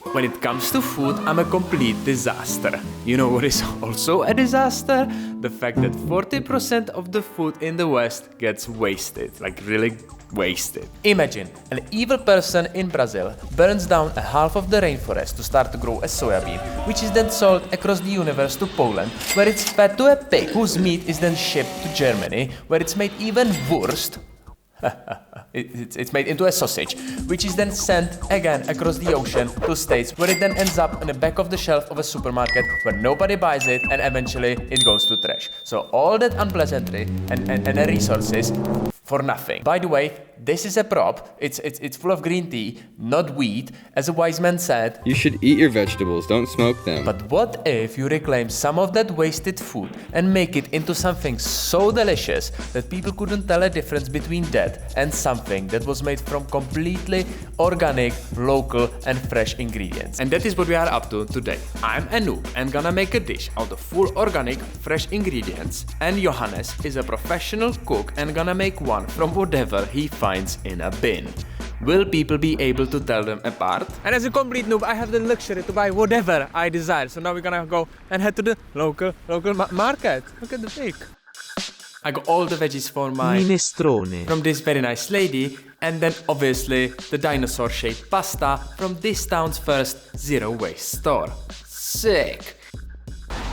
When it comes to food, I'm a complete disaster. You know what is also a disaster? The fact that 40% of the food in the West gets wasted. Like really wasted. Imagine an evil person in Brazil burns down a half of the rainforest to start to grow a soya bean, which is then sold across the universe to Poland, where it's fed to a pig whose meat is then shipped to Germany, where it's made even worse. It's made into a sausage, which is then sent again across the ocean to States, where it then ends up on the back of the shelf of a supermarket where nobody buys it, and eventually it goes to trash. So all that unpleasantry and resources for nothing. By the way, this is a prop. It's full of green tea, not wheat, as a wise man said. You should eat your vegetables, don't smoke them. But what if you reclaim some of that wasted food and make it into something so delicious that people couldn't tell a difference between that and something that was made from completely organic, local and fresh ingredients? And that is what we are up to today. I'm a noob and gonna make a dish out of full organic, fresh ingredients, and Johannes is a professional cook and gonna make one from whatever he finds in a bin. Will people be able to tell them apart? And as a complete noob, I have the luxury to buy whatever I desire. So now we're gonna go and head to the local market. Look at the pig. I got all the veggies for my minestrone from this very nice lady, and then obviously the dinosaur-shaped pasta from this town's first zero-waste store. Sick!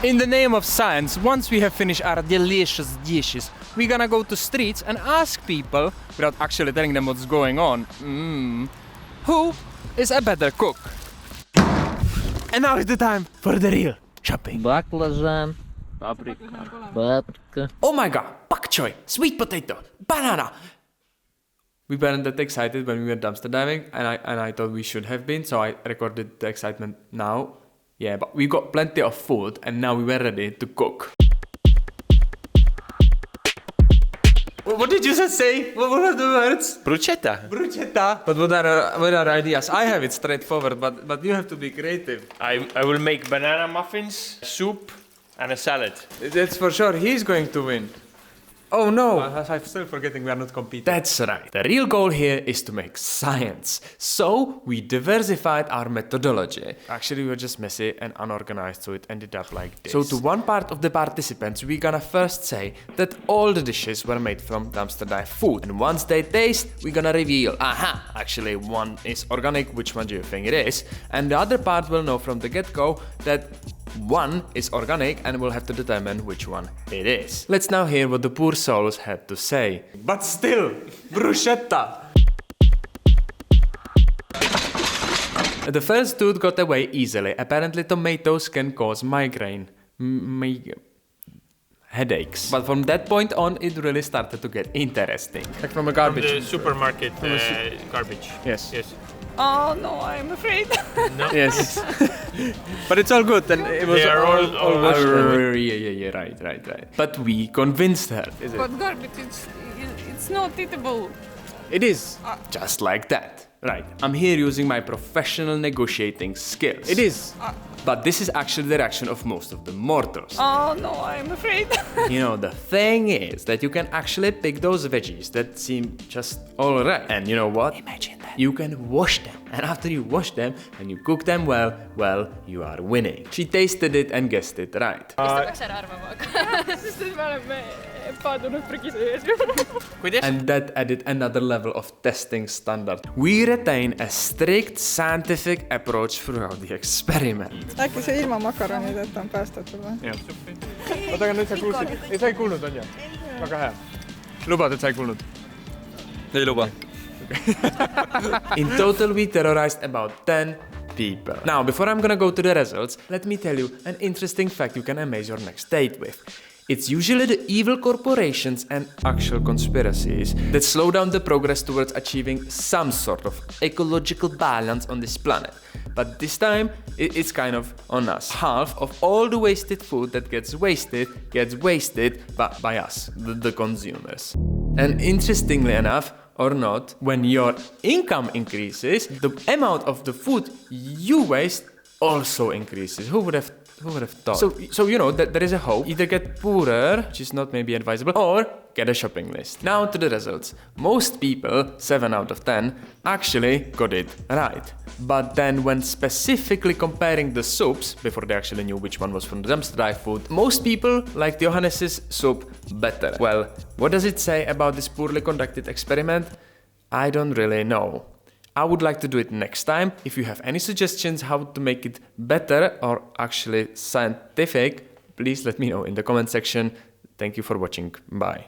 In the name of science, once we have finished our delicious dishes, we're gonna go to streets and ask people, without actually telling them what's going on, who is a better cook? And now is the time for the real shopping. Baklajan, paprika, paprika. Oh my god, pak choy, sweet potato, banana! We weren't that excited when we were dumpster diving, and I thought we should have been, so I recorded the excitement now. Yeah, but we got plenty of food, and now we were ready to cook. What did you just say? What were the words? Bruschetta. Bruschetta. But what are ideas? I have it straightforward, but you have to be creative. I will make banana muffins, soup, and a salad. That's for sure. He's going to win. Oh no! I'm still forgetting we are not competing. That's right. The real goal here is to make science. So we diversified our methodology. Actually, we were just messy and unorganized, so it ended up like this. So to one part of the participants, we're gonna first say that all the dishes were made from dumpster dive food. And once they taste, we're gonna reveal, actually one is organic, which one do you think it is? And the other part will know from the get-go that one is organic, and we'll have to determine which one it is. Let's now hear what the poor souls had to say. But still, bruschetta! The first dude got away easily. Apparently tomatoes can cause migraine. Headaches. But from that point on, it really started to get interesting. Like from a garbage. From the supermarket garbage. Yes. Yes. Oh no, I'm afraid. No. Yes. But it's all good, and it was They are all washed. Yeah, right. But we convinced her, is it? But garbage, it's not eatable. It is. Just like that. Right. I'm here using my professional negotiating skills. It is. But this is actually the reaction of most of the mortals. Oh no, I'm afraid. You know, the thing is that you can actually pick those veggies that seem just alright. And you know what? Imagine that. You can wash them. And after you wash them and you cook them well, you are winning. She tasted it and guessed it right. And that added another level of testing standard. We retain a strict scientific approach throughout the experiment. Äkki see ilma makaronideta on päästetud või? Jah. Oota, aga nüüd sa kuulsid. Ei, sa ei kuulnud, on ju? Väga hea. Lubad, et sa ei kuulnud? Ei luba. In total, we terrorized about 10 people. Now, before I'm gonna go to the results, let me tell you an interesting fact you can amaze your next date with. It's usually the evil corporations and actual conspiracies that slow down the progress towards achieving some sort of ecological balance on this planet. But this time, it's kind of on us. Half of all the wasted food that gets wasted by us, the consumers. And interestingly enough, or not, when your income increases, the amount of the food you waste also increases. Who would have thought? So you know that there is a hope. Either get poorer, which is not maybe advisable, or get a shopping list. Now to the results. Most people, 7 out of 10, actually got it right. But then when specifically comparing the soups, before they actually knew which one was from the dumpster dive food, most people liked Johannes's soup better. Well, what does it say about this poorly conducted experiment? I don't really know. I would like to do it next time. If you have any suggestions how to make it better or actually scientific, please let me know in the comment section. Thank you for watching. Bye.